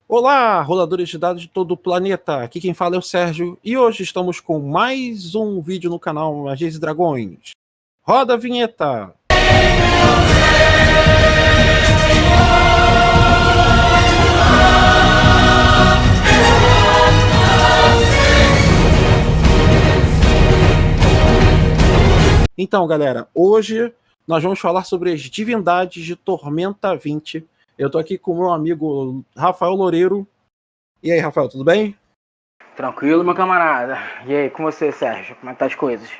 Olá, roladores de dados de todo o planeta. Aqui quem fala é o Sérgio e hoje estamos com mais um vídeo no canal Magias e Dragões. Roda a vinheta! Então, galera, hoje nós vamos falar sobre as divindades de Tormenta 20. Eu tô aqui com o meu amigo Rafael Loureiro. E aí, Rafael, tudo bem? Tranquilo, meu camarada. E aí, com você, Sérgio? Como é que tá as coisas?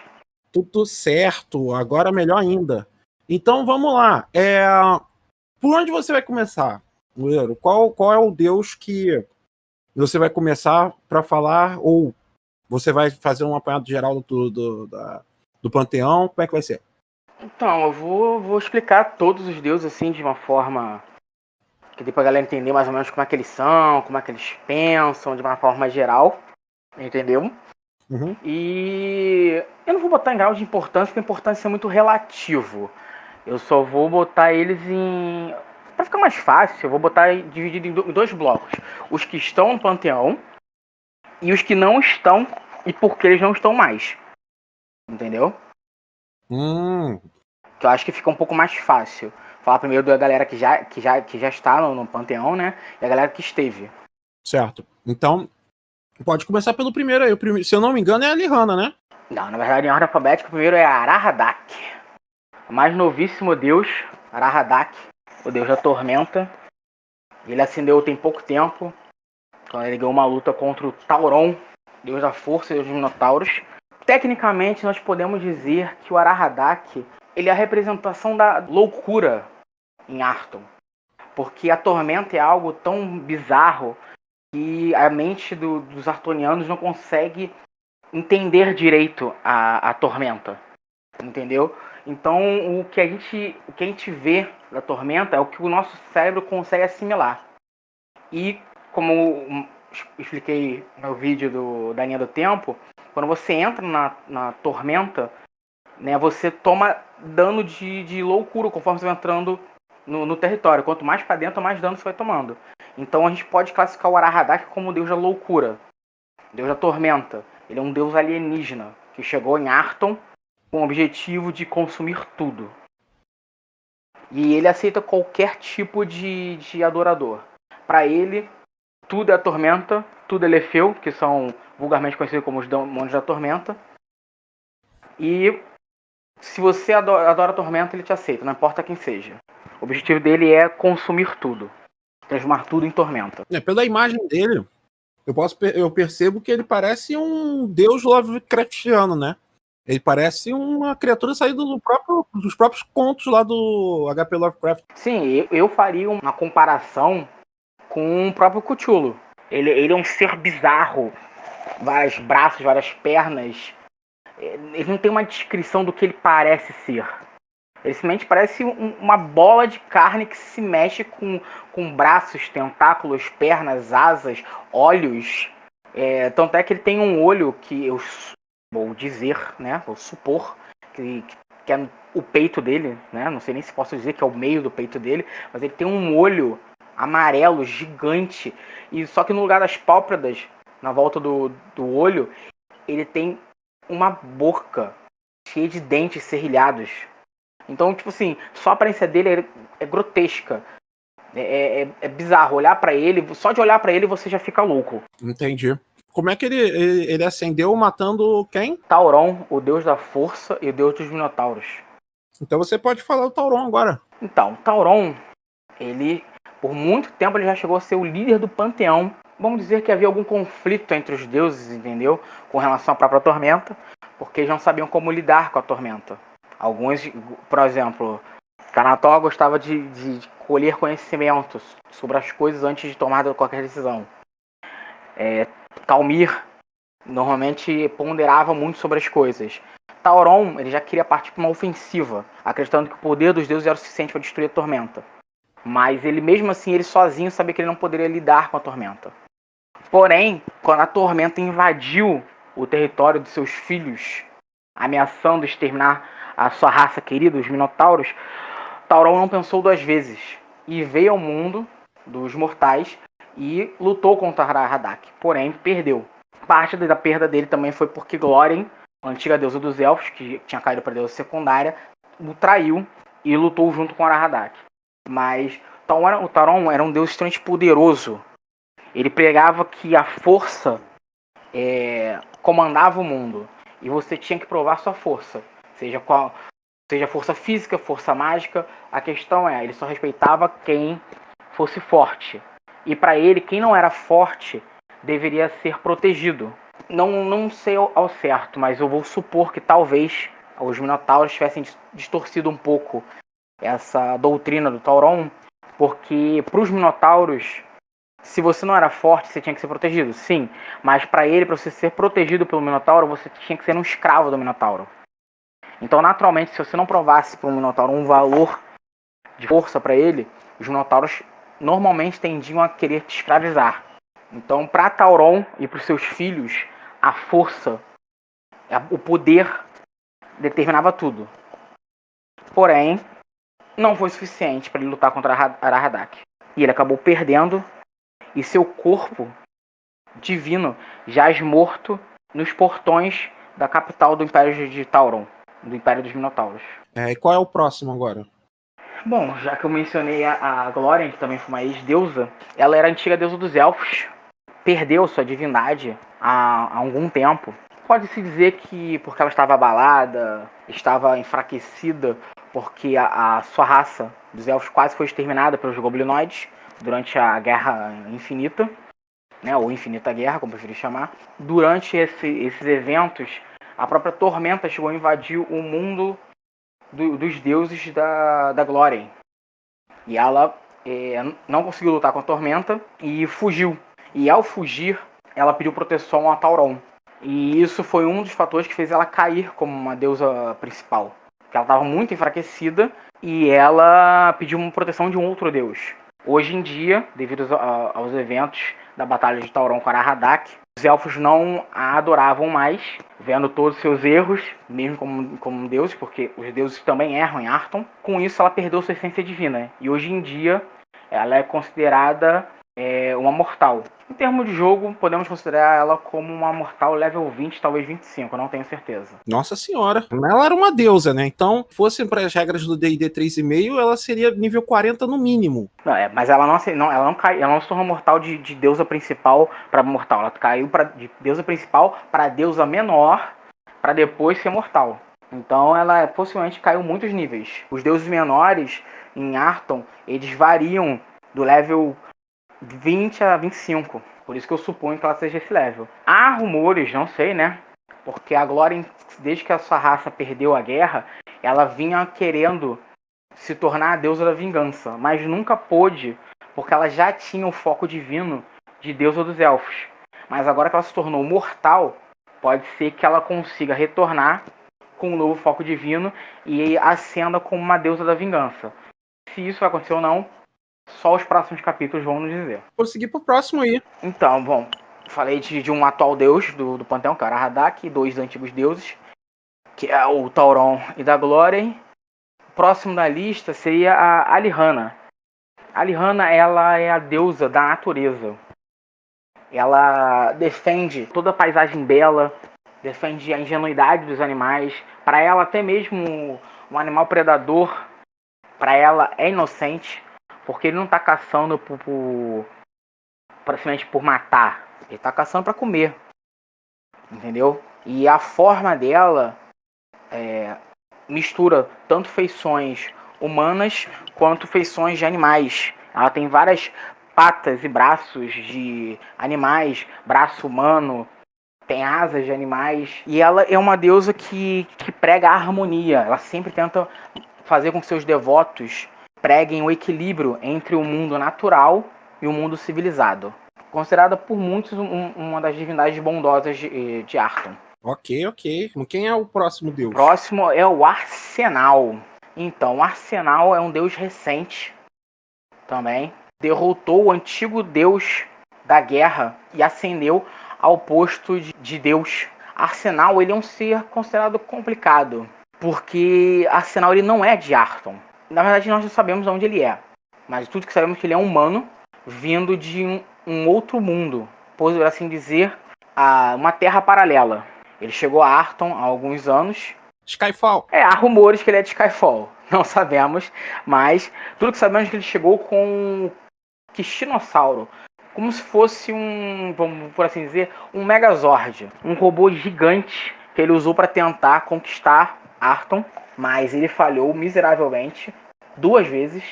Tudo certo, agora melhor ainda. Então vamos lá. Por onde você vai começar, Loureiro? Qual é o deus que você vai começar para falar? Ou você vai fazer um apanhado geral do Panteão? Como é que vai ser? Então, eu vou explicar todos os deuses assim de uma forma que dê pra galera entender mais ou menos como é que eles são, como é que eles pensam, de uma forma geral, entendeu? Uhum. E eu não vou botar em grau de importância, porque a importância é muito relativo. Eu só vou botar eles em... Pra ficar mais fácil, eu vou botar dividido em dois blocos. Os que estão no Panteão e os que não estão e por que eles não estão mais. Entendeu? Hum, Que eu acho que fica um pouco mais fácil. Falar primeiro da galera que já está no Panteão, né? E a galera que esteve. certo. Então, pode começar pelo primeiro aí. Se eu não me engano, é a Lihana, né? Não, na verdade, em ordem alfabética, o primeiro é Arahadak. O mais novíssimo deus, Arahadak, o deus da tormenta. Ele ascendeu tem pouco tempo, quando ele ganhou uma luta contra o Tauron, deus da força e dos Minotauros. Tecnicamente, nós podemos dizer que o Arahadak ele é a representação da loucura em Arthur. Porque a tormenta é algo tão bizarro que a mente dos artonianos não consegue entender direito a tormenta, entendeu? Então o que a gente vê da tormenta é o que o nosso cérebro consegue assimilar. E como expliquei no vídeo da linha do tempo, quando você entra na tormenta, né, você toma dano de loucura conforme você vai entrando no território. Quanto mais para dentro, mais dano você vai tomando. Então a gente pode classificar o Arahadak como deus da loucura, deus da tormenta. Ele é um deus alienígena que chegou em Arton com o objetivo de consumir tudo. E ele aceita qualquer tipo de adorador. Para ele, tudo é a tormenta, tudo é Lefeu, que são vulgarmente conhecidos como os demônios da tormenta. E se você adora a tormenta, ele te aceita, não importa quem seja. O objetivo dele é consumir tudo, transformar tudo em tormenta. Pela imagem dele, eu percebo que ele parece um deus Lovecraftiano, né? Ele parece uma criatura saída dos próprios contos lá do HP Lovecraft. Sim, eu faria uma comparação com o próprio Cthulhu. Ele é um ser bizarro, vários braços, várias pernas. Ele não tem uma descrição do que ele parece ser. Ele simplesmente parece uma bola de carne que se mexe com braços, tentáculos, pernas, asas, olhos. Tanto é que ele tem um olho que eu vou dizer, né? Vou supor que é o peito dele, né? Não sei nem se posso dizer que é o meio do peito dele, mas ele tem um olho amarelo gigante e só que no lugar das pálpebras, na volta do olho, ele tem uma boca cheia de dentes serrilhados. Então, tipo assim, só a aparência dele é grotesca. É bizarro. Olhar pra ele, só de olhar pra ele você já fica louco. Entendi. Como é que ele ascendeu matando quem? Tauron, o deus da força e o deus dos minotauros. Então você pode falar do Tauron agora. Então, Tauron, ele, por muito tempo, ele já chegou a ser o líder do panteão. Vamos dizer que havia algum conflito entre os deuses, entendeu? Com relação à própria tormenta, porque eles não sabiam como lidar com a tormenta. Alguns, por exemplo, Thanator gostava de colher conhecimentos sobre as coisas antes de tomar qualquer decisão. Talmir normalmente ponderava muito sobre as coisas. Tauron, ele já queria partir para uma ofensiva, acreditando que o poder dos deuses era o suficiente para destruir a tormenta. Mas ele mesmo assim, ele sozinho sabia que ele não poderia lidar com a tormenta. Porém, quando a tormenta invadiu o território de seus filhos, ameaçando exterminar a sua raça querida, os Minotauros, Tauron não pensou duas vezes e veio ao mundo dos mortais e lutou contra Arahadak, porém perdeu. Parte da perda dele também foi porque Glórien, a antiga deusa dos elfos, que tinha caído para a deusa secundária, o traiu e lutou junto com Arahadak. Mas o Tauron era um deus extremamente poderoso. Ele pregava que a força comandava o mundo e você tinha que provar sua força, seja força física, força mágica. A questão ele só respeitava quem fosse forte. E para ele, quem não era forte deveria ser protegido. Não sei ao certo, mas eu vou supor que talvez os Minotauros tivessem distorcido um pouco essa doutrina do Tauron, porque para os Minotauros, se você não era forte, você tinha que ser protegido, sim. Mas para ele, para você ser protegido pelo Minotauro, você tinha que ser um escravo do Minotauro. Então, naturalmente, se você não provasse para o Minotauro um valor de força para ele, os Minotauros normalmente tendiam a querer te escravizar. Então, para Tauron e para os seus filhos, a força, o poder determinava tudo. Porém, não foi suficiente para ele lutar contra Arahadak. E ele acabou perdendo, e seu corpo divino jaz morto nos portões da capital do Império de Tauron, do Império dos Minotauros. E qual é o próximo agora? Bom, já que eu mencionei a Glórien, que também foi uma ex-deusa, ela era a antiga deusa dos elfos, perdeu sua divindade há algum tempo. Pode-se dizer que porque ela estava abalada, estava enfraquecida, porque a sua raça dos elfos quase foi exterminada pelos goblinoides durante a Guerra Infinita, né, ou Infinita Guerra, como preferir chamar. Durante esses eventos, a própria Tormenta chegou a invadir o mundo dos deuses da Glórien. E ela não conseguiu lutar com a Tormenta e fugiu. E ao fugir, ela pediu proteção a Tauron. E isso foi um dos fatores que fez ela cair como uma deusa principal. Porque ela estava muito enfraquecida e ela pediu uma proteção de um outro deus. Hoje em dia, devido aos eventos da Batalha de Tauron com Arahadak, os elfos não a adoravam mais, vendo todos os seus erros, mesmo como deuses, porque os deuses também erram em Arthon. Com isso, ela perdeu sua essência divina. E hoje em dia, ela é considerada uma mortal. Em termos de jogo, podemos considerar ela como uma mortal level 20, talvez 25, não tenho certeza. Nossa senhora, ela era uma deusa, né? Então, fossem para as regras do D&D 3.5, ela seria nível 40 no mínimo. Não, mas ela não se tornou mortal de deusa principal para mortal. Ela caiu de deusa principal para deusa menor, para depois ser mortal. Então ela possivelmente caiu muitos níveis. Os deuses menores em Arthon, eles variam do level 20 a 25. Por isso que eu suponho que ela seja esse level. Há rumores, não sei, né? Porque a Glórien, desde que a sua raça perdeu a guerra, ela vinha querendo se tornar a deusa da vingança, mas nunca pôde, porque ela já tinha o foco divino de deusa dos elfos. Mas agora que ela se tornou mortal, pode ser que ela consiga retornar com um novo foco divino e ascenda como uma deusa da vingança. Se isso vai acontecer ou não, só os próximos capítulos vão nos dizer. Vou seguir pro próximo aí. Então, bom, falei de um atual deus do panteão, que é Arahadak, e dois antigos deuses, que é o Tauron e da Glórien. Próximo da lista seria a Alihanna. A Alihanna, ela é a deusa da natureza. Ela defende toda a paisagem bela, defende a ingenuidade dos animais. Para ela, até mesmo um animal predador, para ela é inocente, porque ele não está caçando simplesmente por matar. Ele está caçando para comer. Entendeu? E a forma dela mistura tanto feições humanas quanto feições de animais. Ela tem várias patas e braços de animais, braço humano, tem asas de animais. E ela é uma deusa que prega a harmonia. Ela sempre tenta fazer com que seus devotos preguem o equilíbrio entre o mundo natural e o mundo civilizado. Considerada por muitos uma das divindades bondosas de Arthon. Ok. Quem é o próximo deus? O próximo é o Arsenal. Então, o Arsenal é um deus recente também. Derrotou o antigo deus da guerra e ascendeu ao posto de deus. Arsenal, ele é um ser considerado complicado, porque Arsenal ele não é de Arthon. Na verdade, nós não sabemos de onde ele é, mas tudo que sabemos é que ele é humano, vindo de um outro mundo, por assim dizer, uma terra paralela. Ele chegou a Arton há alguns anos. Skyfall. Há rumores que ele é de Skyfall. Não sabemos, mas tudo que sabemos é que ele chegou com um Quistinossauro. Como se fosse vamos por assim dizer, um Megazord. Um robô gigante que ele usou para tentar conquistar Arton, mas ele falhou miseravelmente 2 vezes.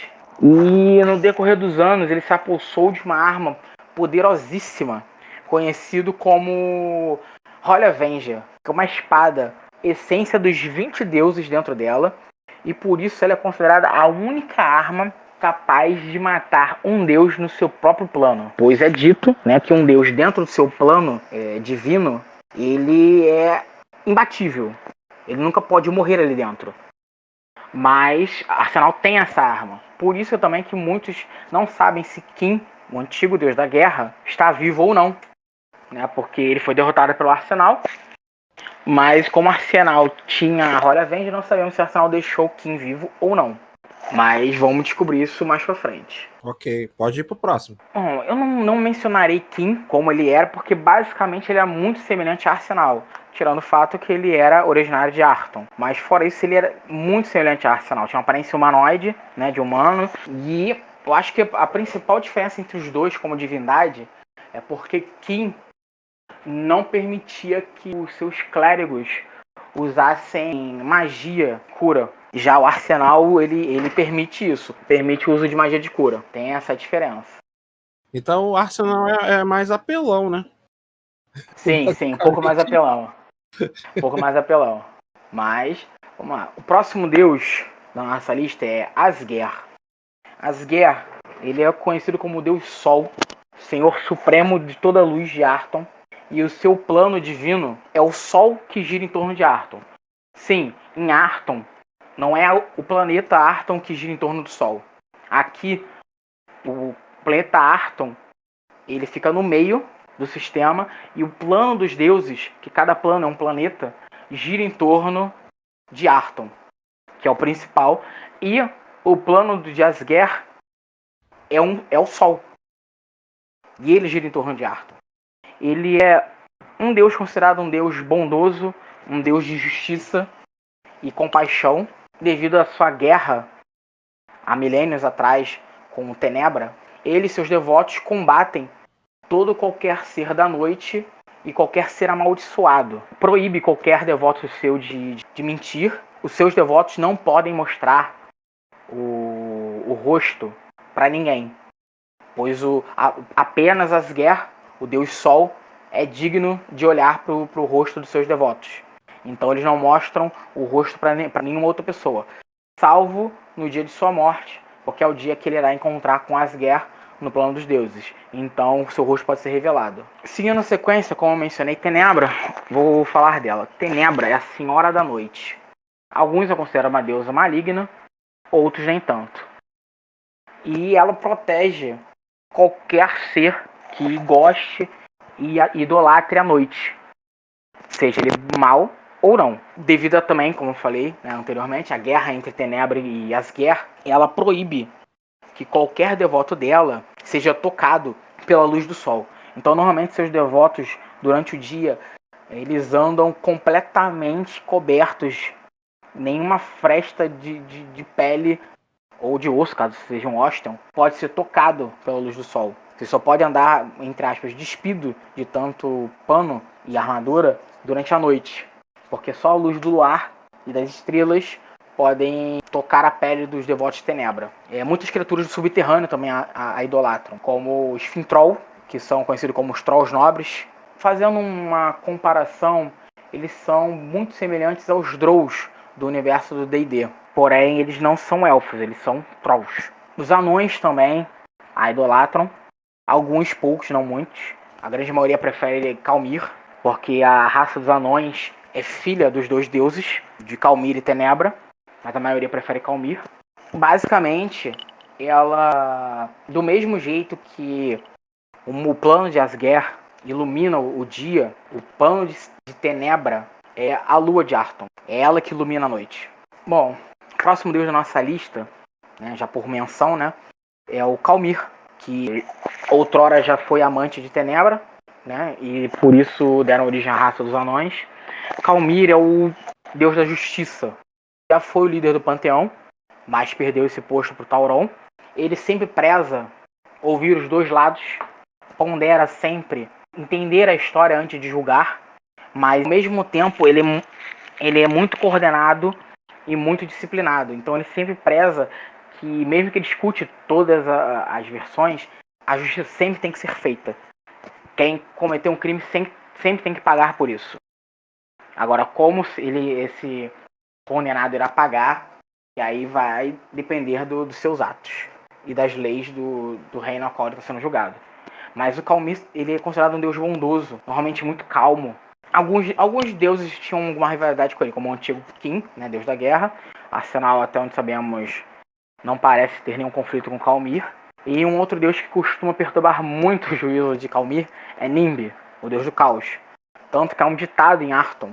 E no decorrer dos anos ele se apossou de uma arma poderosíssima, conhecido como Holy Avenger, que é uma espada, essência dos 20 deuses dentro dela, e por isso ela é considerada a única arma capaz de matar um deus no seu próprio plano. Pois é dito, né, que um deus dentro do seu plano divino, ele é imbatível. Ele nunca pode morrer ali dentro. Mas Arsenal tem essa arma. Por isso também que muitos não sabem se Kim, o antigo deus da guerra, está vivo ou não. Né, porque ele foi derrotado pelo Arsenal. Mas como Arsenal tinha a Holy Avenger, não sabemos se Arsenal deixou Kim vivo ou não. Mas vamos descobrir isso mais pra frente. Ok, pode ir pro próximo. Bom, eu não mencionarei Kim como ele era, porque basicamente ele é muito semelhante a Arsenal. Tirando o fato que ele era originário de Arton. Mas fora isso, ele era muito semelhante a Arsenal. Tinha uma aparência humanoide, né, de humano. E eu acho que a principal diferença entre os dois como divindade é porque Kim não permitia que os seus clérigos usassem magia, cura. Já o Arsenal, ele permite isso. Permite o uso de magia de cura. Tem essa diferença. Então o Arsenal é mais apelão, né? Sim, um pouco mais apelão. Um pouco mais apelão. Mas, vamos lá. O próximo deus da nossa lista é Asger. Asger, ele é conhecido como o Deus Sol, Senhor Supremo de toda a luz de Arton. E o seu plano divino é o Sol que gira em torno de Arton. Sim, em Arton, não é o planeta Arton que gira em torno do Sol. Aqui, o planeta Arton, ele fica no meio do sistema e o plano dos deuses, que cada plano é um planeta, gira em torno de Arton, que é o principal. E o plano de Asger é o Sol. E ele gira em torno de Arton. Ele é um deus considerado um deus bondoso, um deus de justiça e compaixão, devido à sua guerra há milênios atrás com o Tenebra. Ele e seus devotos combatem todo qualquer ser da noite e qualquer ser amaldiçoado. Proíbe qualquer devoto seu de mentir. Os seus devotos não podem mostrar o rosto para ninguém, pois apenas Asger, o Deus Sol, é digno de olhar para o rosto dos seus devotos. Então eles não mostram o rosto para nenhuma outra pessoa, salvo no dia de sua morte, porque é o dia que ele irá encontrar com Asger no plano dos deuses. Então o seu rosto pode ser revelado. Seguindo a sequência, como eu mencionei, Tenebra, vou falar dela. Tenebra é a Senhora da Noite. Alguns a consideram uma deusa maligna, outros nem tanto. E ela protege qualquer ser que goste e idolatre a noite, seja ele mal ou não. Devido a também, como eu falei, né, anteriormente, a guerra entre Tenebra e Asger, ela proíbe que qualquer devoto dela seja tocado pela luz do sol. Então, normalmente, seus devotos, durante o dia, eles andam completamente cobertos. Nenhuma fresta de pele ou de osso, caso seja um Ostian, pode ser tocado pela luz do sol. Você só pode andar, entre aspas, despido de tanto pano e armadura durante a noite, porque só a luz do luar e das estrelas podem tocar a pele dos devotos de Tenebra. Muitas criaturas do subterrâneo também a idolatram, como os Fintroll, que são conhecidos como os Trolls Nobres. Fazendo uma comparação, eles são muito semelhantes aos Drows do universo do D&D. Porém, eles não são elfos, eles são Trolls. Os anões também a idolatram. Alguns poucos, não muitos. A grande maioria prefere Calmir, porque a raça dos anões é filha dos dois deuses, de Calmir e Tenebra. Mas a maioria prefere Calmir. Basicamente, ela, do mesmo jeito que o plano de Asger ilumina o dia, o plano de Tenebra é a lua de Arton. É ela que ilumina a noite. Bom, o próximo deus da nossa lista, né, já por menção, né, é o Calmir, que outrora já foi amante de Tenebra, né? E por isso deram origem à raça dos anões. Calmir é o deus da justiça. Já foi o líder do panteão, mas perdeu esse posto para o Tauron. Ele sempre preza ouvir os dois lados, pondera sempre entender a história antes de julgar, mas ao mesmo tempo ele é muito coordenado e muito disciplinado. Então ele sempre preza que, mesmo que ele escute todas as versões, a justiça sempre tem que ser feita. Quem cometeu um crime sempre tem que pagar por isso. Agora, como esse condenado irá pagar, e aí vai depender dos seus atos e das leis do reino ao qual ele está sendo julgado. Mas o Calmir, ele é considerado um deus bondoso, normalmente muito calmo. Alguns deuses tinham alguma rivalidade com ele, como o antigo Kim, né, deus da guerra. Arsenal, até onde sabemos, não parece ter nenhum conflito com Calmir. E um outro deus que costuma perturbar muito o juízo de Calmir é Nimbi, o deus do caos. Tanto que há um ditado em Arton,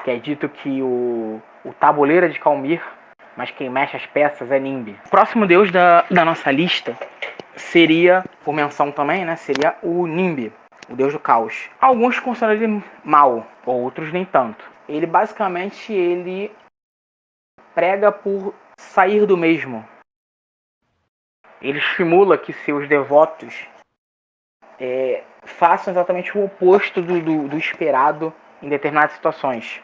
que é dito que o tabuleiro é de Calmir, mas quem mexe as peças é Nimbi. O próximo deus da nossa lista seria, por menção também, né, seria o Nimbi, o deus do caos. Alguns consideram ele mau, outros nem tanto. Ele basicamente prega por sair do mesmo. Ele estimula que seus devotos façam exatamente o oposto do esperado em determinadas situações.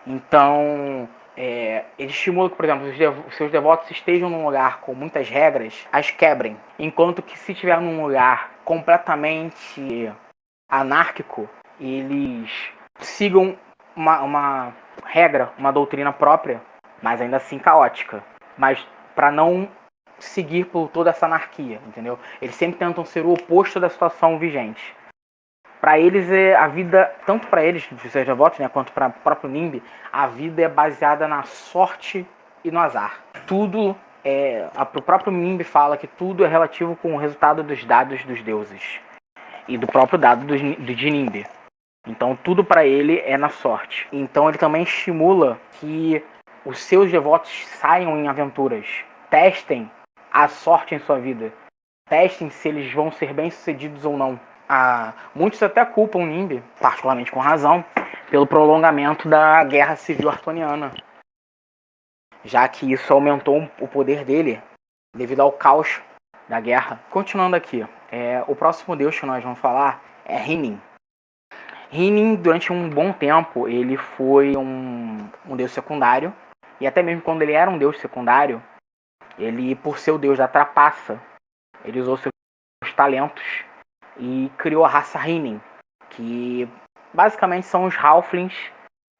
Então, ele estimula que, por exemplo, os seus devotos estejam num lugar com muitas regras, as quebrem. Enquanto que, se estiver num lugar completamente anárquico, eles sigam uma regra, uma doutrina própria, mas ainda assim caótica. Mas para não seguir por toda essa anarquia, entendeu? Eles sempre tentam ser o oposto da situação vigente. Para eles, a vida, tanto para eles, os seus devotos, né, quanto para o próprio Nimbi, a vida é baseada na sorte e no azar. Tudo o próprio Nimbi fala que tudo é relativo com o resultado dos dados dos deuses e do próprio dado de Nimbi. Então tudo para ele é na sorte. Então ele também estimula que os seus devotos saiam em aventuras, testem a sorte em sua vida, testem se eles vão ser bem-sucedidos ou não. Muitos até culpam Nimbi, particularmente com razão, pelo prolongamento da Guerra Civil Artoniana, já que isso aumentou o poder dele devido ao caos da guerra. Continuando aqui, o próximo deus que nós vamos falar é Hinin. Hinin, durante um bom tempo, ele foi um deus secundário, e até mesmo quando ele era um deus secundário, ele, por ser o deus da trapaça, ele usou seus talentos e criou a raça Hinin, que basicamente são os Halflings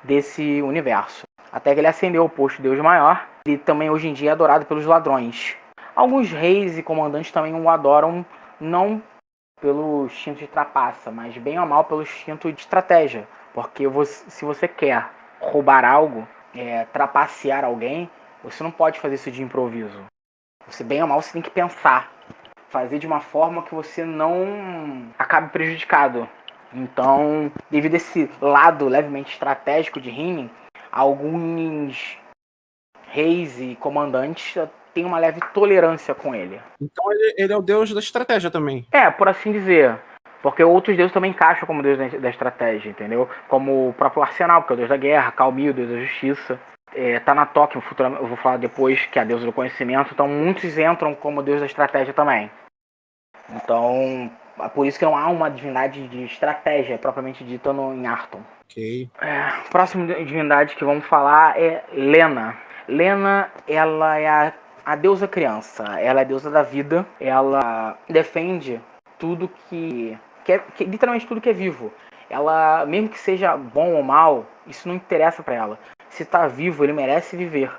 desse universo. Até que ele ascendeu ao posto de Deus Maior, e também hoje em dia é adorado pelos ladrões. Alguns reis e comandantes também o adoram, não pelo instinto de trapaça, mas bem ou mal pelo instinto de estratégia. Porque se você quer roubar algo, trapacear alguém, você não pode fazer isso de improviso. Você, bem ou mal, você tem que pensar, fazer de uma forma que você não acabe prejudicado. Então, devido a esse lado levemente estratégico de Hinin, alguns reis e comandantes têm uma leve tolerância com ele. Então ele é o deus da estratégia também. Por assim dizer. Porque outros deuses também encaixam como deus da estratégia, entendeu? Como o próprio Arsenal, que é o deus da guerra, Calmir, o deus da justiça. Tanatok, eu vou falar depois, que é a deusa do conhecimento. Então muitos entram como deus da estratégia também. Então, é por isso que não há uma divindade de estratégia propriamente dita em Arton. Ok. A próxima divindade que vamos falar é Lena. Lena, ela é a deusa criança. Ela é a deusa da vida. Ela defende tudo que literalmente tudo que é vivo. Ela, mesmo que seja bom ou mal, isso não interessa para ela. Se está vivo, ele merece viver.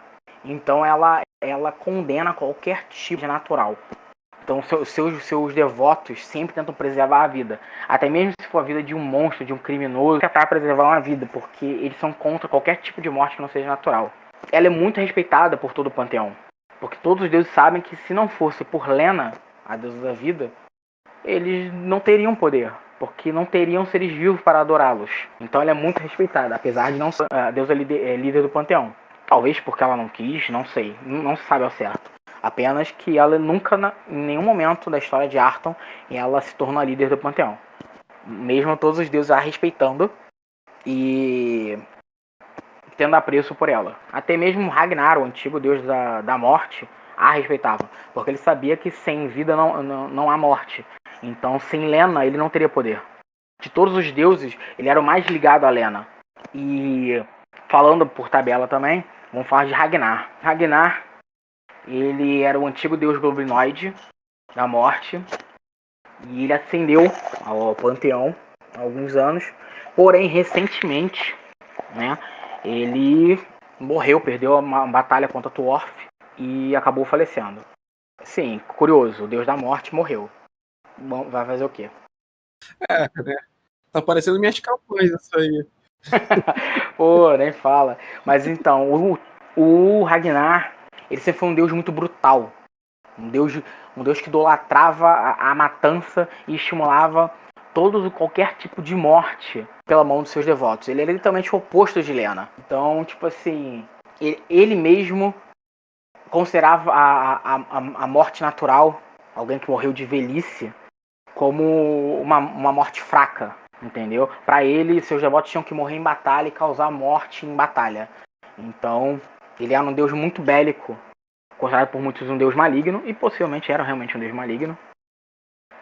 Então ela condena qualquer tipo de natural. Então seus devotos sempre tentam preservar a vida. Até mesmo se for a vida de um monstro, de um criminoso, tentar preservar uma vida, porque eles são contra qualquer tipo de morte que não seja natural. Ela é muito respeitada por todo o panteão. Porque todos os deuses sabem que se não fosse por Lena, a deusa da vida, eles não teriam poder. Porque não teriam seres vivos para adorá-los. Então ela é muito respeitada, apesar de não ser a deusa líder do panteão. Talvez porque ela não quis, não sei. Não se sabe ao certo. Apenas que ela nunca, em nenhum momento da história de Arton, ela se tornou a líder do panteão. Mesmo todos os deuses a respeitando e tendo apreço por ela. Até mesmo Ragnar, o antigo deus da morte, a respeitava. Porque ele sabia que sem vida não há morte. Então, sem Lena, ele não teria poder. De todos os deuses, ele era o mais ligado a Lena. E falando por tabela também, vamos falar de Ragnar. Ragnar, ele era o antigo deus goblinoide da morte. E ele ascendeu ao panteão há alguns anos. Porém, recentemente, né, ele morreu, perdeu uma batalha contra Tuorf e acabou falecendo. Sim, curioso, o deus da morte morreu. Bom, vai fazer o quê? Né? Tá parecendo minhas campanhas isso aí. Pô, nem fala. Mas então, o Ragnar, ele sempre foi um deus muito brutal. Um deus que idolatrava a matança e estimulava qualquer tipo de morte pela mão dos seus devotos. Ele era literalmente o oposto de Lena. Então, tipo assim, ele mesmo considerava a morte natural, alguém que morreu de velhice, como uma morte fraca, entendeu? Para ele, seus devotos tinham que morrer em batalha e causar morte em batalha. Então, ele era um deus muito bélico, considerado por muitos um deus maligno, e possivelmente era realmente um deus maligno.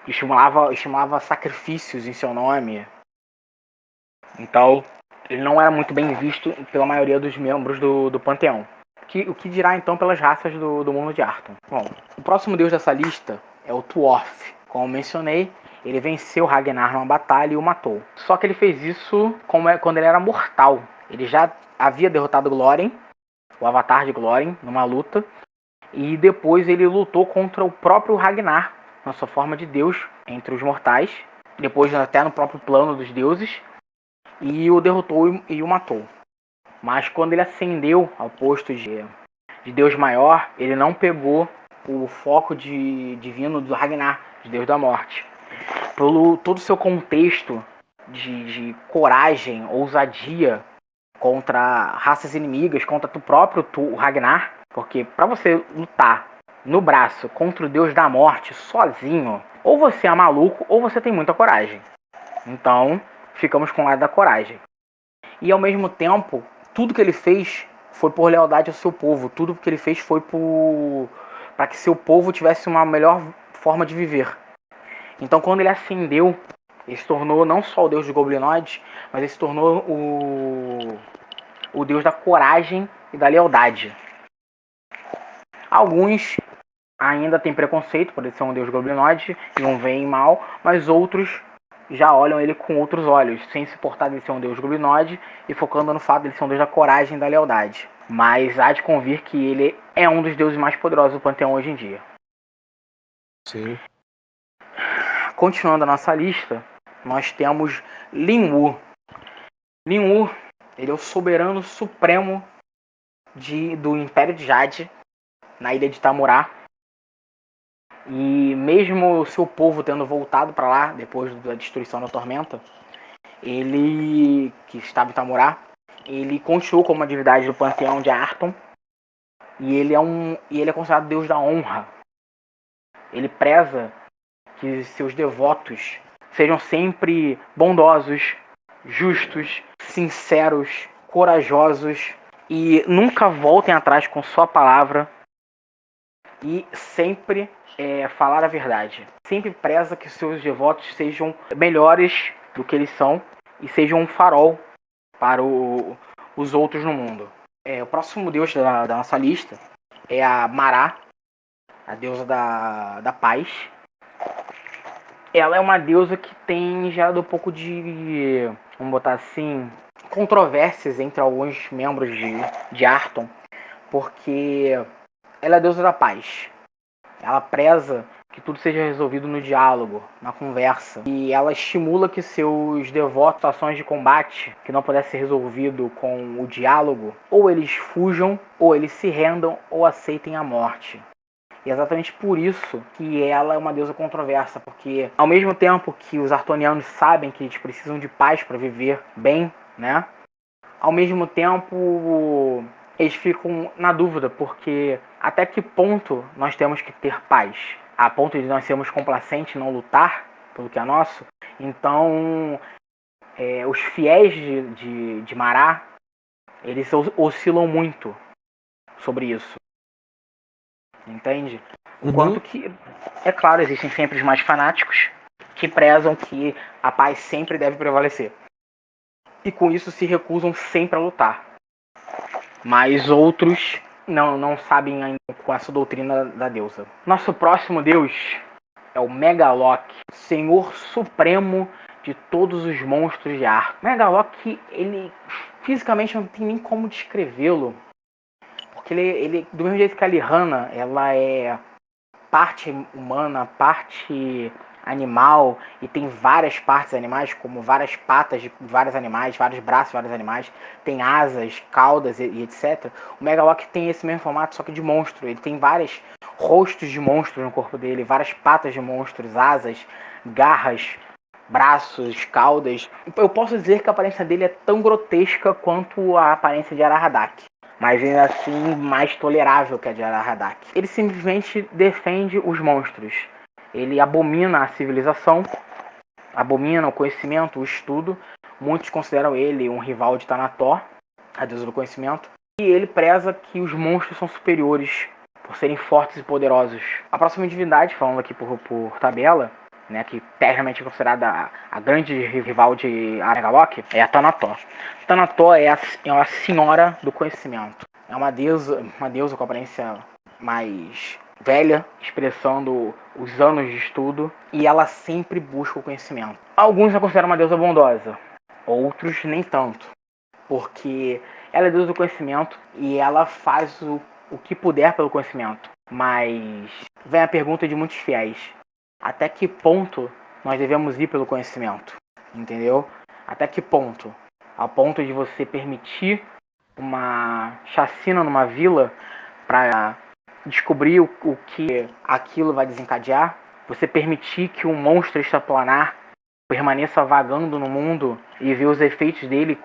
Estimulava sacrifícios em seu nome. Então, ele não era muito bem visto pela maioria dos membros do panteão. O que dirá então pelas raças do mundo de Arton? Bom, o próximo deus dessa lista é o Tuorf. Como mencionei, ele venceu Ragnar numa batalha e o matou. Só que ele fez isso quando ele era mortal. Ele já havia derrotado Glórien, o avatar de Glórien, numa luta. E depois ele lutou contra o próprio Ragnar, na sua forma de Deus, entre os mortais. Depois até no próprio plano dos deuses. E o derrotou e o matou. Mas quando ele ascendeu ao posto de Deus maior, ele não pegou o foco divino do Ragnar, de Deus da morte. Pelo todo o seu contexto de coragem, ousadia contra raças inimigas, contra o próprio Ragnar, porque para você lutar no braço contra o Deus da morte sozinho, ou você é maluco ou você tem muita coragem. Então, ficamos com o lado da coragem. E ao mesmo tempo, tudo que ele fez foi por lealdade ao seu povo. Tudo que ele fez foi para que seu povo tivesse uma melhor forma de viver. Então, quando ele ascendeu, ele se tornou não só o deus dos goblinoides, mas ele se tornou o deus da coragem e da lealdade. Alguns ainda têm preconceito por ele ser um deus goblinoide e não veem mal, mas outros já olham ele com outros olhos, sem se importar de ser um deus goblinoide e focando no fato de ele ser um deus da coragem e da lealdade. Mas há de convir que ele é um dos deuses mais poderosos do panteão hoje em dia. Sim. Continuando a nossa lista, nós temos Lin-Wu. Lin-Wu, ele é o soberano supremo do Império de Jade, na ilha de Tamurá. E mesmo o seu povo tendo voltado para lá, depois da destruição da tormenta, ele, que estava em Tamurá, ele continuou como uma divindade do panteão de Arton. E ele é considerado Deus da honra. Ele preza que seus devotos sejam sempre bondosos, justos, sinceros, corajosos e nunca voltem atrás com sua palavra e sempre falar a verdade. Sempre preza que seus devotos sejam melhores do que eles são e sejam um farol para os outros no mundo. O próximo deus da nossa lista é a Mará, a deusa da paz. Ela é uma deusa que tem gerado um pouco de, vamos botar assim, controvérsias entre alguns membros de Arton, porque ela é a deusa da paz. Ela preza que tudo seja resolvido no diálogo, na conversa. E ela estimula que seus devotos, ações de combate, que não pudesse ser resolvido com o diálogo, ou eles fujam, ou eles se rendam, ou aceitem a morte. E é exatamente por isso que ela é uma deusa controversa, porque ao mesmo tempo que os artonianos sabem que eles precisam de paz para viver bem, né? Ao mesmo tempo eles ficam na dúvida, porque Até que ponto nós temos que ter paz? A ponto de nós sermos complacentes e não lutar pelo que é nosso? Então, os fiéis de Mará, eles oscilam muito sobre isso. Entende? Enquanto que, é claro, existem sempre os mais fanáticos que prezam que a paz sempre deve prevalecer. E com isso se recusam sempre a lutar. Mas outros não sabem ainda com essa doutrina da deusa. Nosso próximo deus é o Megalok, Senhor Supremo de todos os monstros de ar. Megalok, ele fisicamente não tem nem como descrevê-lo. Porque ele, do mesmo jeito que a Lihana, ela é parte humana, parte animal, e tem várias partes animais, como várias patas de vários animais, vários braços de vários animais, tem asas, caudas e etc. O Megalok tem esse mesmo formato, só que de monstro. Ele tem vários rostos de monstros no corpo dele, várias patas de monstros, asas, garras, braços, caudas. Eu posso dizer que a aparência dele é tão grotesca quanto a aparência de Arahadak, mas ainda assim mais tolerável que a de Arahadak. Ele simplesmente defende os monstros. Ele abomina a civilização, abomina o conhecimento, o estudo. Muitos consideram ele um rival de Thanator, a deusa do conhecimento. E ele preza que os monstros são superiores por serem fortes e poderosos. A próxima divindade, falando aqui por tabela, né, que tecnicamente é considerada a grande rival de Megalok, é a Thanator. Thanator é a senhora do conhecimento. É uma deusa com aparência mais velha, expressando os anos de estudo, e ela sempre busca o conhecimento. Alguns a consideram uma deusa bondosa, outros nem tanto, porque ela é deusa do conhecimento e ela faz o que puder pelo conhecimento. Mas vem a pergunta de muitos fiéis: até que ponto nós devemos ir pelo conhecimento? Entendeu? Até que ponto? Ao ponto de você permitir uma chacina numa vila para descobrir o que aquilo vai desencadear? Você permitir que um monstro extraplanar permaneça vagando no mundo e ver os efeitos dele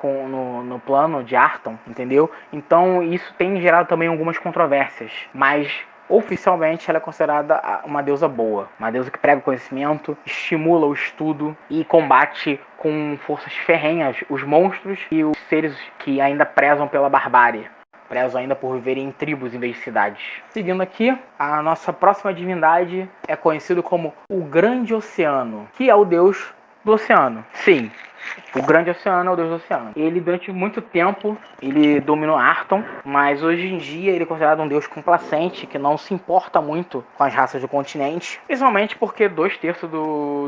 no plano de Arton, entendeu? Então isso tem gerado também algumas controvérsias, mas oficialmente ela é considerada uma deusa boa, uma deusa que prega o conhecimento, estimula o estudo e combate com forças ferrenhas os monstros e os seres que ainda prezam pela barbárie, prezam ainda por viverem em tribos em vez de cidades. Seguindo aqui, a nossa próxima divindade é conhecido como o Grande Oceano, que é o deus do oceano. Sim, o Grande Oceano é o deus do oceano. Ele, durante muito tempo, ele dominou Arton, mas hoje em dia ele é considerado um deus complacente, que não se importa muito com as raças do continente, principalmente porque 2/3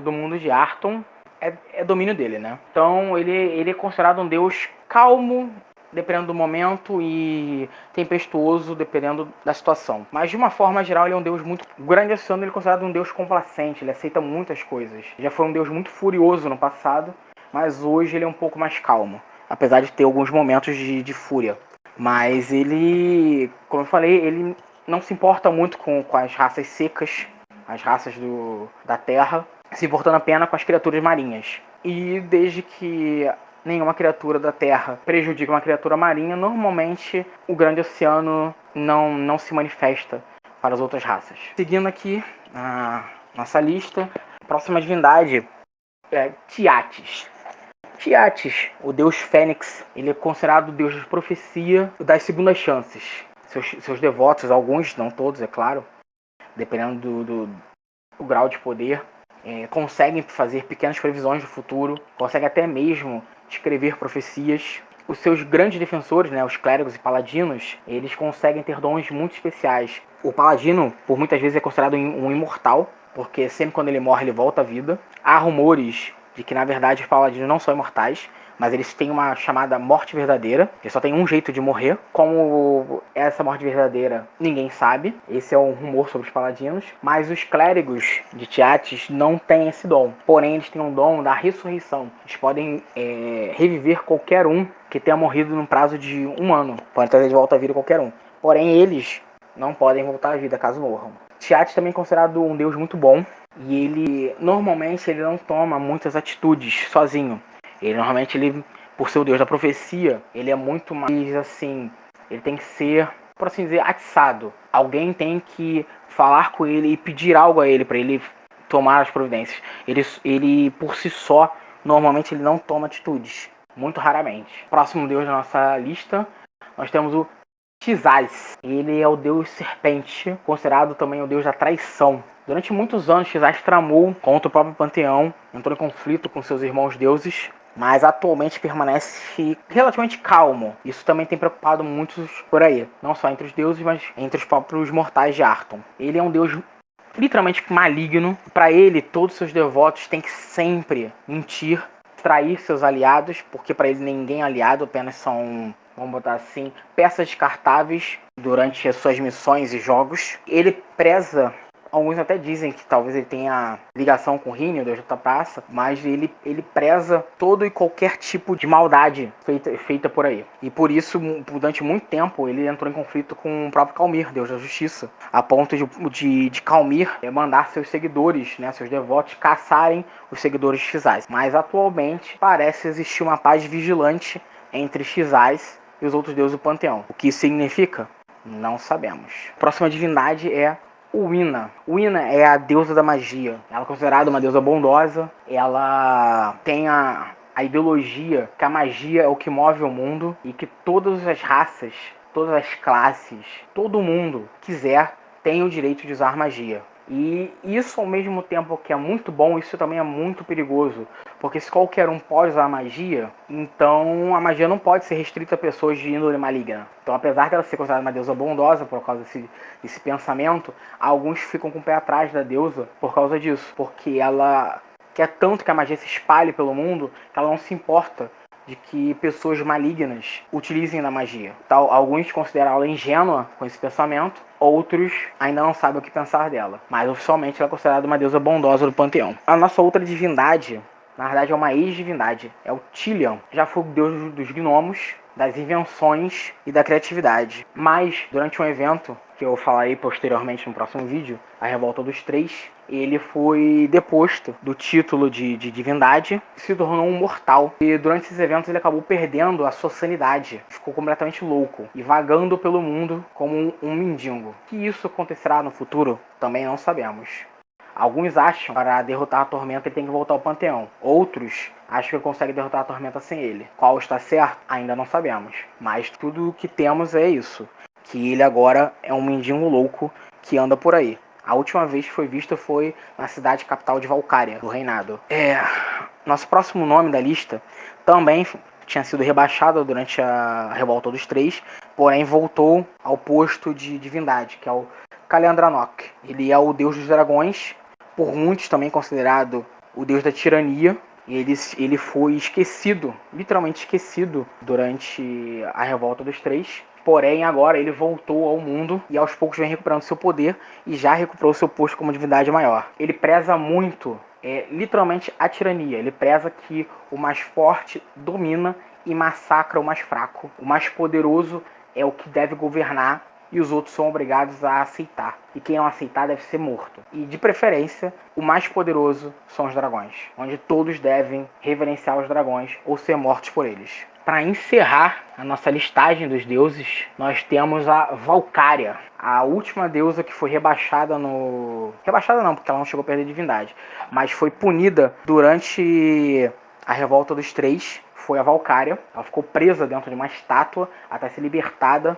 do mundo de Arton é domínio dele, né? Então ele é considerado um deus calmo, dependendo do momento, e tempestuoso, dependendo da situação. Mas, de uma forma geral, ele é um deus muito... O Grande Oceano, ele é considerado um deus complacente, ele aceita muitas coisas. Já foi um deus muito furioso no passado, mas hoje ele é um pouco mais calmo, apesar de ter alguns momentos de fúria. Mas ele, como eu falei, ele não se importa muito com as raças secas, as raças da terra, se importando apenas com as criaturas marinhas. E desde que nenhuma criatura da terra prejudica uma criatura marinha, normalmente o Grande Oceano não se manifesta para as outras raças. Seguindo aqui a nossa lista, a próxima divindade é Tiatis. Tiatis, o deus Fênix, ele é considerado o deus de profecia das segundas chances. Seus devotos, alguns, não todos, é claro, dependendo do grau de poder, conseguem fazer pequenas previsões do futuro, conseguem até mesmo escrever profecias. Os seus grandes defensores, né, os clérigos e paladinos, eles conseguem ter dons muito especiais. O paladino, por muitas vezes, é considerado um imortal, porque sempre quando ele morre, ele volta à vida. Há rumores de que, na verdade, os paladinos não são imortais, mas eles têm uma chamada morte verdadeira. Eles só têm um jeito de morrer. Como essa morte verdadeira, ninguém sabe. Esse é um rumor sobre os paladinos. Mas os clérigos de Tiatis não têm esse dom. Porém, eles têm um dom da ressurreição. Eles podem reviver qualquer um que tenha morrido no prazo de 1 ano. Podem trazer de volta à vida qualquer um. Porém, eles não podem voltar à vida caso morram. Tiatis também é considerado um deus muito bom. E ele, normalmente, ele não toma muitas atitudes sozinho. Ele normalmente, por ser o deus da profecia, ele é muito mais assim, ele tem que ser por assim dizer, atiçado. Alguém tem que falar com ele e pedir algo a ele para ele tomar as providências. Ele por si só, normalmente ele não toma atitudes, muito raramente. Próximo deus da nossa lista, nós temos o Xás. Ele é o deus serpente, considerado também o deus da traição. Durante muitos anos, Xás tramou contra o próprio panteão, entrou em conflito com seus irmãos deuses, mas atualmente permanece relativamente calmo. Isso também tem preocupado muitos por aí, não só entre os deuses, mas entre os próprios mortais de Arton. Ele é um deus literalmente maligno. Para ele, todos os seus devotos têm que sempre mentir, trair seus aliados, porque para ele ninguém é aliado, apenas são, vamos botar assim, peças descartáveis durante as suas missões e jogos. Ele preza, alguns até dizem que talvez ele tenha ligação com Rini, o deus da praça, mas ele preza todo e qualquer tipo de maldade feita por aí. E por isso, durante muito tempo, ele entrou em conflito com o próprio Calmir, deus da justiça, a ponto de Calmir mandar seus seguidores, né, seus devotos, caçarem os seguidores de Xás. Mas atualmente parece existir uma paz vigilante entre Xás e os outros deuses do panteão. O que isso significa? Não sabemos. A próxima divindade é Uina. Uina é a deusa da magia. Ela é considerada uma deusa bondosa. Ela tem a ideologia que a magia é o que move o mundo e que todas as raças, todas as classes, todo mundo quiser tem o direito de usar magia. E isso, ao mesmo tempo que é muito bom, isso também é muito perigoso. Porque se qualquer um pode usar magia, então a magia não pode ser restrita a pessoas de índole maligna. Então, apesar dela ser considerada uma deusa bondosa por causa desse pensamento, alguns ficam com o pé atrás da deusa por causa disso. Porque ela quer tanto que a magia se espalhe pelo mundo, que ela não se importa de que pessoas malignas utilizem da magia. Então, alguns consideram ela ingênua com esse pensamento, outros ainda não sabem o que pensar dela. Mas oficialmente ela é considerada uma deusa bondosa do panteão. A nossa outra divindade, na verdade é uma ex-divindade, é o Tilion. Já foi o deus dos gnomos, das invenções e da criatividade. Mas, durante um evento, que eu falarei posteriormente no próximo vídeo, a Revolta dos Três, ele foi deposto do título de divindade e se tornou um mortal. E durante esses eventos ele acabou perdendo a sua sanidade. Ficou completamente louco e vagando pelo mundo como um mendigo. Que isso acontecerá no futuro, também não sabemos. Alguns acham que para derrotar a Tormenta ele tem que voltar ao Panteão. Outros acham que ele consegue derrotar a Tormenta sem ele. Qual está certo? Ainda não sabemos. Mas tudo o que temos é isso. Que ele agora é um mendigo louco que anda por aí. A última vez que foi visto foi na cidade capital de Valcária, do reinado. Nosso próximo nome da lista também tinha sido rebaixado durante a Revolta dos Três, porém voltou ao posto de divindade, que é o Kaliandranok. Ele é o deus dos dragões, por muitos também considerado o deus da tirania. Ele foi esquecido, literalmente esquecido, durante a Revolta dos Três. Porém, agora ele voltou ao mundo e aos poucos vem recuperando seu poder e já recuperou seu posto como divindade maior. Ele preza muito, literalmente, a tirania. Ele preza que o mais forte domina e massacra o mais fraco. O mais poderoso é o que deve governar e os outros são obrigados a aceitar. E quem não aceitar deve ser morto. E, de preferência, o mais poderoso são os dragões, onde todos devem reverenciar os dragões ou ser mortos por eles. Para encerrar a nossa listagem dos deuses, nós temos a Valcária, a última deusa que foi rebaixada no... Rebaixada não, porque ela não chegou a perder divindade, mas foi punida durante a Revolta dos Três. Foi a Valcária. Ela ficou presa dentro de uma estátua até ser libertada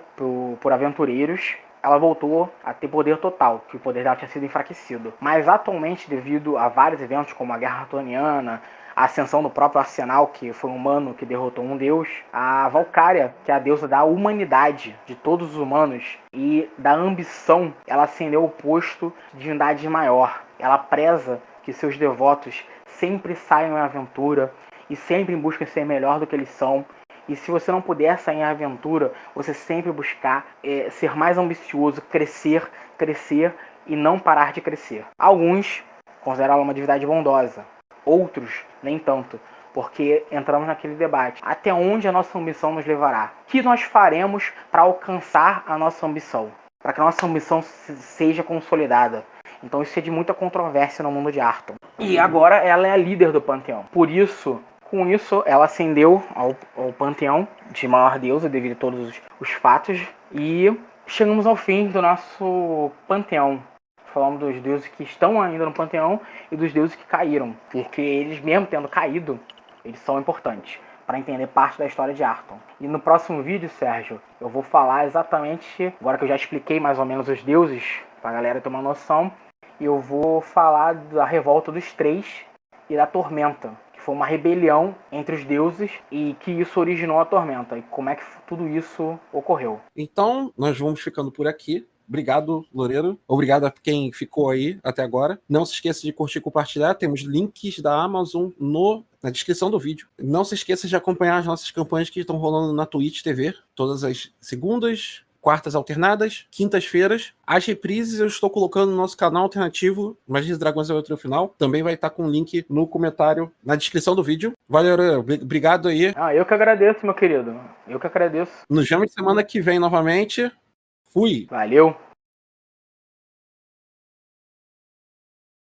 por aventureiros. Ela voltou a ter poder total, que o poder dela tinha sido enfraquecido. Mas atualmente, devido a vários eventos como a Guerra Artoniana, a ascensão do próprio Arsenal, que foi um humano que derrotou um deus, a Valcária, que é a deusa da humanidade, de todos os humanos, e da ambição, ela ascendeu o posto de divindade maior. Ela preza que seus devotos sempre saiam em aventura e sempre busquem ser melhor do que eles são. E se você não puder sair em aventura, você sempre buscar ser mais ambicioso, crescer e não parar de crescer. Alguns consideram ela uma divindade bondosa, outros nem tanto, porque entramos naquele debate. Até onde a nossa ambição nos levará? O que nós faremos para alcançar a nossa ambição? Para que a nossa ambição seja consolidada. Então isso é de muita controvérsia no mundo de Arton. E agora ela é a líder do panteão. Por isso, com isso, ela ascendeu ao panteão de maior deusa devido a todos os fatos. E chegamos ao fim do nosso panteão. Falamos dos deuses que estão ainda no panteão e dos deuses que caíram. Porque eles, mesmo tendo caído, eles são importantes para entender parte da história de Arthur. E no próximo vídeo, Sérgio, eu vou falar exatamente, agora que eu já expliquei mais ou menos os deuses, para a galera ter uma noção, eu vou falar da revolta dos três e da tormenta, que foi uma rebelião entre os deuses e que isso originou a tormenta, e como é que tudo isso ocorreu. Então, nós vamos ficando por aqui. Obrigado, Loureiro. Obrigado a quem ficou aí até agora. Não se esqueça de curtir e compartilhar. Temos links da Amazon na descrição do vídeo. Não se esqueça de acompanhar as nossas campanhas que estão rolando na Twitch TV. Todas as segundas, quartas alternadas, quintas-feiras. As reprises eu estou colocando no nosso canal alternativo, Magia e Dragões é o outro final. Também vai estar com o link no comentário, na descrição do vídeo. Valeu, obrigado aí. Eu que agradeço, meu querido. Eu que agradeço. Nos vemos semana que vem novamente. Fui. Valeu.